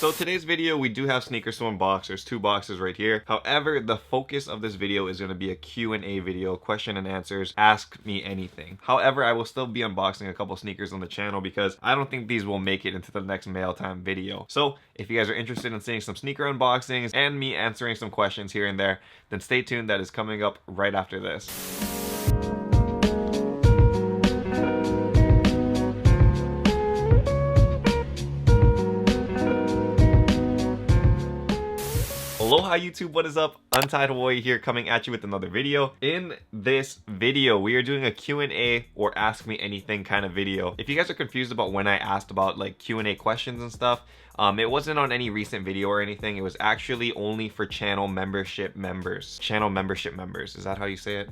So today's video, we do have sneakers to unbox. There's two boxes right here. However, the focus of this video is going to be a Q&A video, question and answers, ask me anything. However, I will still be unboxing a couple sneakers on the channel because I don't think these will make it into the next mail time video. So if you guys are interested in seeing some sneaker unboxings and me answering some questions here and there, then stay tuned. That is coming up right after this. Aloha YouTube, what is up? Untied Hawaii here, coming at you with another video. In this video, we are doing a Q&A or ask me anything kind of video. If you guys are confused about when I asked about like Q&A questions and stuff, it wasn't on any recent video or anything. It was actually only for channel membership members. Channel membership members. Is that how you say it?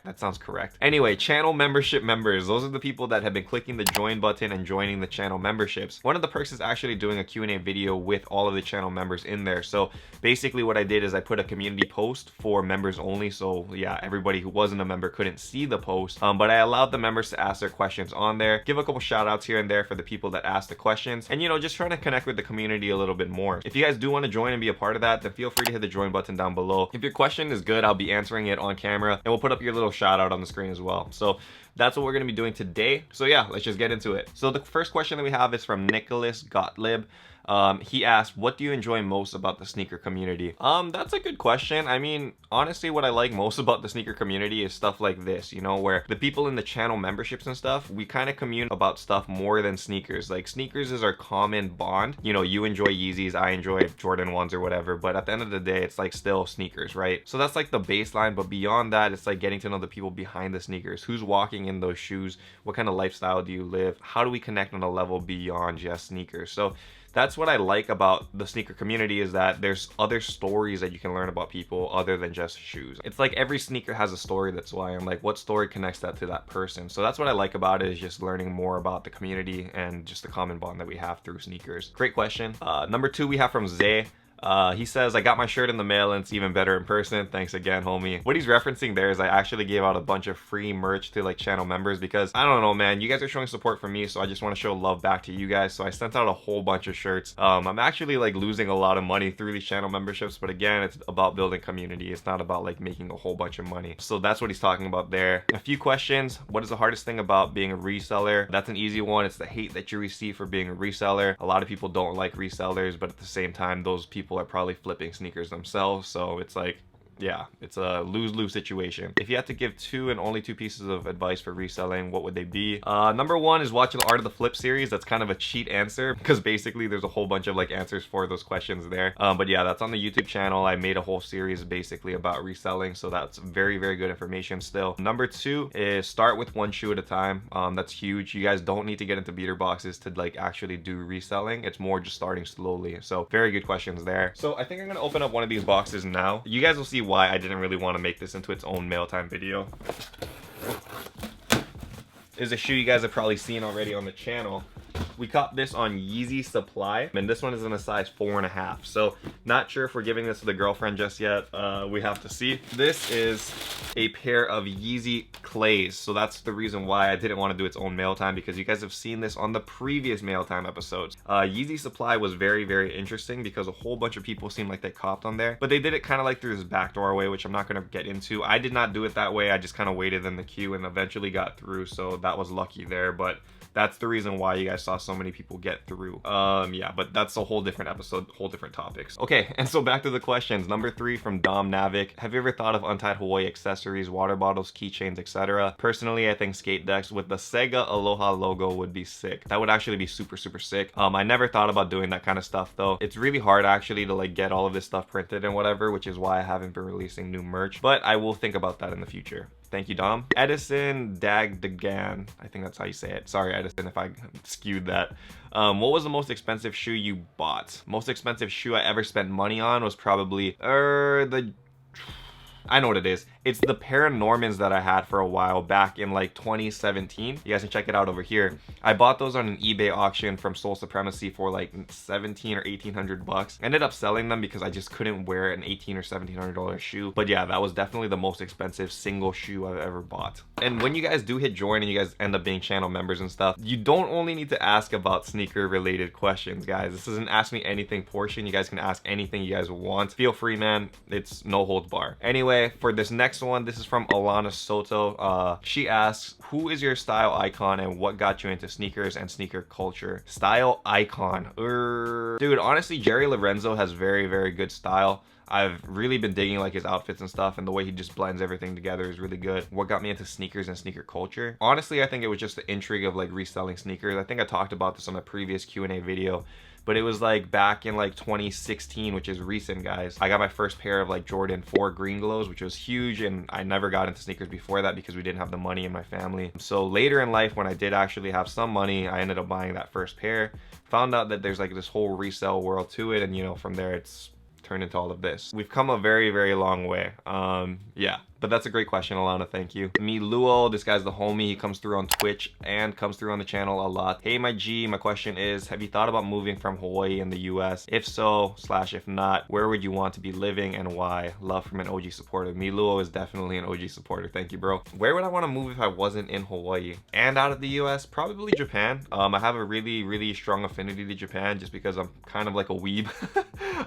That sounds correct. Anyway, channel membership members. Those are the people that have been clicking the join button and joining the channel memberships. One of the perks is actually doing a Q&A video with all of the channel members in there. So basically what I did is I put a community post for members only. So yeah, everybody who wasn't a member couldn't see the post. But I allowed the members to ask their questions on there. Give a couple shout outs here and there for the people that asked the questions. And you know, just trying to connect with the community a little bit more. If you guys do want to join and be a part of that, then feel free to hit the join button down below. If your question is good, I'll be answering it on camera and we'll put up your little shout out on the screen as well. So that's what we're going to be doing today. So yeah, let's just get into it. So the first question that we have is from Nicholas Gottlieb. He asked, what do you enjoy most about the sneaker community? That's a good question. I mean, honestly, what I like most about the sneaker community is stuff like this, you know, where the people in the channel memberships and stuff, we kind of commune about stuff more than sneakers. Like, sneakers is our common bond. You know, you enjoy Yeezys, I enjoy Jordan 1s or whatever, but at the end of the day, it's like still sneakers, right? So that's like the baseline, but beyond that, it's like getting to know the people behind the sneakers. Who's walking in those shoes? What kind of lifestyle do you live? How do we connect on a level beyond just sneakers? So that's what I like about the sneaker community, is that there's other stories that you can learn about people other than just shoes. It's like every sneaker has a story. That's why I'm like, what story connects that to that person? So that's what I like about it, is just learning more about the community and just the common bond that we have through sneakers. Great question. Number two we have from Zay. He says, I got my shirt in the mail and it's even better in person. Thanks again, homie. What he's referencing there is I actually gave out a bunch of free merch to like channel members because I don't know, man, you guys are showing support for me, so I just want to show love back to you guys. So I sent out a whole bunch of shirts. I'm actually like losing a lot of money through these channel memberships, but again, it's about building community. It's not about like making a whole bunch of money. So that's what he's talking about there. A few questions. What is the hardest thing about being a reseller? That's an easy one. It's the hate that you receive for being a reseller. A lot of people don't like resellers, but at the same time, those people are probably flipping sneakers themselves, so it's like, yeah, it's a lose-lose situation. If you had to give two and only two pieces of advice for reselling, what would they be? Number one is watch the Art of the Flip series. That's kind of a cheat answer because basically there's a whole bunch of like answers for those questions there. But yeah, that's on the YouTube channel. I made a whole series basically about reselling, so that's very, very good information still. Number two is start with one shoe at a time. That's huge. You guys don't need to get into beater boxes to like actually do reselling. It's more just starting slowly. So very good questions there. So I think I'm gonna open up one of these boxes now. You guys will see why I didn't really want to make this into its own mail time video. Is a shoe you guys have probably seen already on the channel. We caught this on Yeezy Supply, and this one is in a size 4.5. So not sure if we're giving this to the girlfriend just yet. We have to see. This is a pair of Yeezy Clays. So that's the reason why I didn't want to do its own mail time, because you guys have seen this on the previous mail time episodes. Yeezy Supply was very, very interesting because a whole bunch of people seemed like they copped on there, but they did it kind of like through this backdoor way, which I'm not going to get into. I did not do it that way. I just kind of waited in the queue and eventually got through, so that was lucky there. But that's the reason why you guys saw so many people get through. Yeah, but that's a whole different episode, whole different topics. Okay, and so back to the questions. Number three from Dom Navik. Have you ever thought of Untied Hawaii accessories, water bottles, keychains, etc.? Personally, I think skate decks with the Sega Aloha logo would be sick. That would actually be super, super sick. I never thought about doing that kind of stuff though. It's really hard actually to like get all of this stuff printed and whatever, which is why I haven't been releasing new merch, but I will think about that in the future. Thank you, Dom. Edison Dagdagan. I think that's how you say it. Sorry, Edison, if I skewed that. What was the most expensive shoe you bought? Most expensive shoe I ever spent money on was probably I know what it is. It's the Paranormans that I had for a while back in like 2017. You guys can check it out over here. I bought those on an eBay auction from Soul Supremacy for like 17 or 1800 bucks. Ended up selling them because I just couldn't wear an 18 or $1,700 shoe. But yeah, that was definitely the most expensive single shoe I've ever bought. And when you guys do hit join and you guys end up being channel members and stuff, you don't only need to ask about sneaker related questions, guys. This isn't Ask Me Anything portion. You guys can ask anything you guys want. Feel free, man. It's no holds bar. Anyway, for this next one, this is from Alana Soto. She asks, who is your style icon and what got you into sneakers and sneaker culture? Style icon. Dude, honestly, Jerry Lorenzo has very, very good style. I've really been digging like his outfits and stuff, and the way he just blends everything together is really good. What got me into sneakers and sneaker culture? Honestly, I think it was just the intrigue of like reselling sneakers. I think I talked about this on a previous Q&A video, but it was like back in like 2016, which is recent, guys. I got my first pair of like Jordan 4 green glows, which was huge, and I never got into sneakers before that because we didn't have the money in my family. So later in life, when I did actually have some money, I ended up buying that first pair. Found out that there's like this whole resale world to it, and you know, from there it's turned into all of this. We've come a very, very long way. Yeah, but that's a great question, Alana. Thank you. Miluo, this guy's the homie. He comes through on Twitch and comes through on the channel a lot. Hey, my G, my question is, have you thought about moving from Hawaii in the US? If so, / if not, where would you want to be living and why? Love from an OG supporter. Miluo is definitely an OG supporter. Thank you, bro. Where would I want to move if I wasn't in Hawaii and out of the US? Probably Japan. I have a really, really strong affinity to Japan just because I'm kind of like a weeb.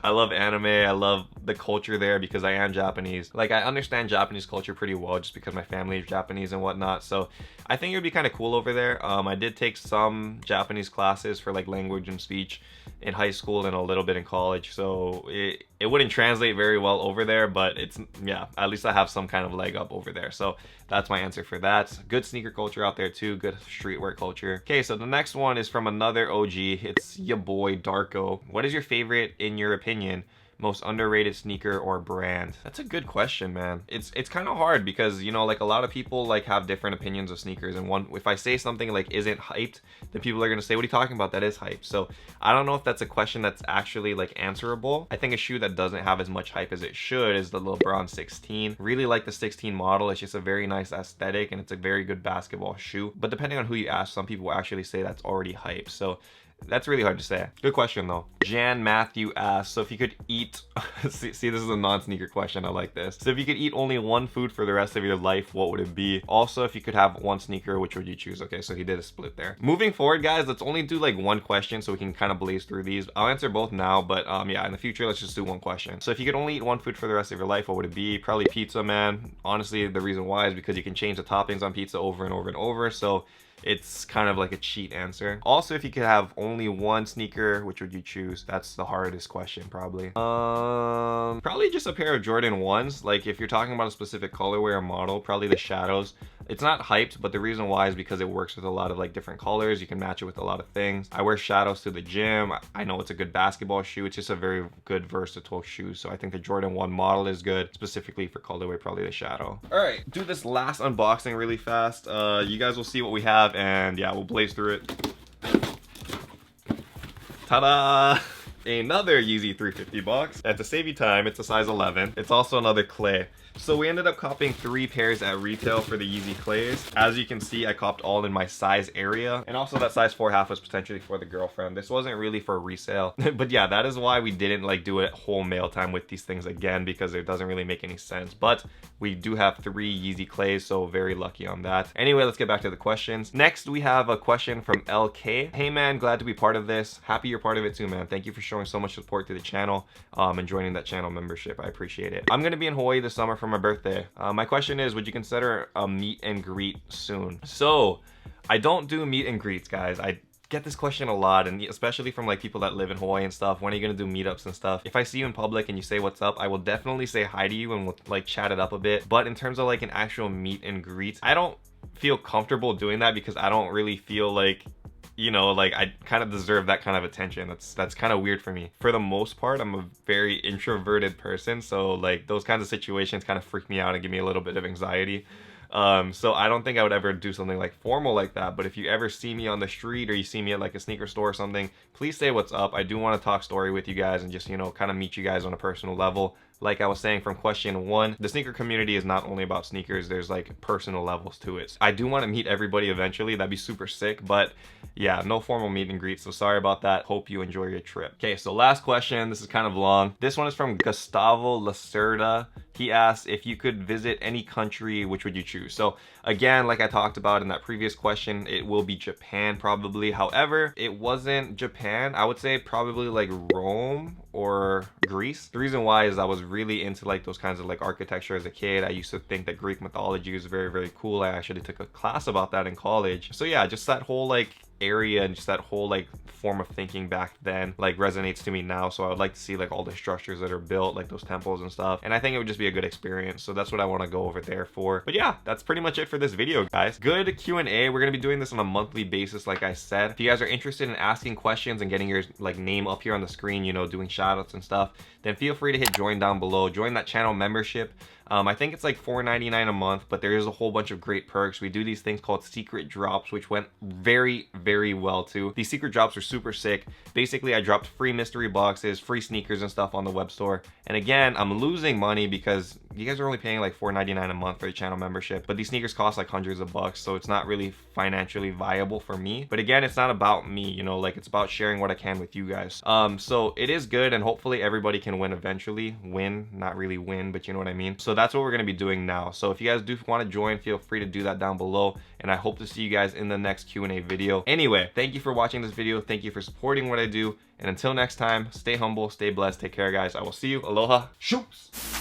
I love anime. I love the culture there because I am Japanese. Like, I understand Japanese culture pretty well just because my family is Japanese and whatnot, so I think it would be kind of cool over there. I did take some Japanese classes for like language and speech in high school and a little bit in college, so it wouldn't translate very well over there, but it's, yeah, at least I have some kind of leg up over there. So that's my answer for that. Good sneaker culture out there too, good streetwear culture. Okay, so the next one is from another OG. It's your boy Darko. What is your favorite, in your opinion, most underrated sneaker or brand? That's a good question, man. It's kind of hard because, you know, like a lot of people like have different opinions of sneakers, and one, if I say something like isn't hyped, then people are gonna say, what are you talking about? That is hype. So I don't know if that's a question that's actually like answerable. I think a shoe that doesn't have as much hype as it should is the LeBron 16. Really like the 16 model. It's just a very nice aesthetic and it's a very good basketball shoe, but depending on who you ask, some people actually say that's already hype. So that's really hard to say. Good question though. Jan Matthew asks, so if you could eat see, this is a non-sneaker question. I like this. So if you could eat only one food for the rest of your life, what would it be? Also, if you could have one sneaker, which would you choose? Okay, so he did a split there. Moving forward, guys, let's only do like one question so we can kind of blaze through these. I'll answer both now, but yeah, in the future, let's just do one question. So if you could only eat one food for the rest of your life, what would it be? Probably pizza, man. Honestly, the reason why is because you can change the toppings on pizza over and over and over, so it's kind of like a cheat answer. Also, if you could have only one sneaker, which would you choose? That's the hardest question, probably. Probably just a pair of Jordan 1s. Like, if you're talking about a specific colorway or model, probably the Shadows. It's not hyped, but the reason why is because it works with a lot of like different colors. You can match it with a lot of things. I wear Shadows to the gym. I know it's a good basketball shoe. It's just a very good versatile shoe. So I think the Jordan 1 model is good, specifically for colorway, probably the Shadow. All right, do this last unboxing really fast. You guys will see what we have, and yeah, we'll blaze through it. Ta-da! Another Yeezy 350 box. And to save you time, it's a size 11. It's also another clay. So we ended up copying 3 pairs at retail for the Yeezy clays. As you can see, I copped all in my size area. And also that size 4.5 was potentially for the girlfriend. This wasn't really for resale. But yeah, that is why we didn't like do a whole mail time with these things again, because it doesn't really make any sense. But we do have 3 Yeezy clays, so very lucky on that. Anyway, let's get back to the questions. Next, we have a question from LK. Hey man, glad to be part of this. Happy you're part of it too, man. Thank you for showing so much support to the channel and joining that channel membership. I appreciate it. I'm gonna be in Hawaii this summer for my birthday. My question is, would you consider a meet and greet soon? So I don't do meet and greets, guys. I get this question a lot, and especially from like people that live in Hawaii and stuff. When are you gonna do meetups and stuff? If I see you in public and you say what's up, I will definitely say hi to you and we'll like chat it up a bit. But in terms of like an actual meet and greet, I don't feel comfortable doing that because I don't really feel like, you know, like I kind of deserve that kind of attention. That's kind of weird for me. For the most part, I'm a very introverted person, so like those kinds of situations kind of freak me out and give me a little bit of anxiety. So I don't think I would ever do something like formal like that. But if you ever see me on the street or you see me at like a sneaker store or something, please say what's up. I do want to talk story with you guys and just, you know, kind of meet you guys on a personal level. like I was saying from question 1, the sneaker community is not only about sneakers, there's like personal levels to it. I do want to meet everybody eventually, that'd be super sick, but yeah, no formal meet and greet, so sorry about that. Hope you enjoy your trip. Okay, so last question, this is kind of long. This one is from Gustavo Lacerda. He asked, if you could visit any country, which would you choose? So again, like I talked about in that previous question, it will be Japan probably. However, it wasn't Japan. I would say probably like Rome or Greece. The reason why is I was really into like those kinds of like architecture as a kid. I used to think that Greek mythology was very, very cool. I actually took a class about that in college. So yeah, just that whole like area and just that whole like form of thinking back then like resonates to me now. So I would like to see like all the structures that are built, like those temples and stuff, and I think it would just be a good experience. So that's what I want to go over there for. But yeah, that's pretty much it for this video, guys. Good Q&A. We're gonna be doing this on a monthly basis, like I said. If you guys are interested in asking questions and getting your like name up here on the screen, you know, doing shout outs and stuff, then feel free to hit join down below. Join that channel membership. I think it's like $4.99 a month, but there is a whole bunch of great perks. We do these things called secret drops, which went very, very well too. These secret drops are super sick. Basically, I dropped free mystery boxes, free sneakers and stuff on the web store. And again, I'm losing money because you guys are only paying like $4.99 a month for the channel membership, but these sneakers cost like hundreds of bucks, so it's not really financially viable for me. But again, it's not about me, you know, like it's about sharing what I can with you guys. So it is good, and hopefully everybody can win eventually. Win, not really win, but you know what I mean. So that's what we're going to be doing now. So if you guys do want to join, feel free to do that down below, and I hope to see you guys in the next Q&A video. Anyway, thank you for watching this video. Thank you for supporting what I do, and until next time, stay humble, stay blessed, take care, guys. I will see you. Aloha. Shoops.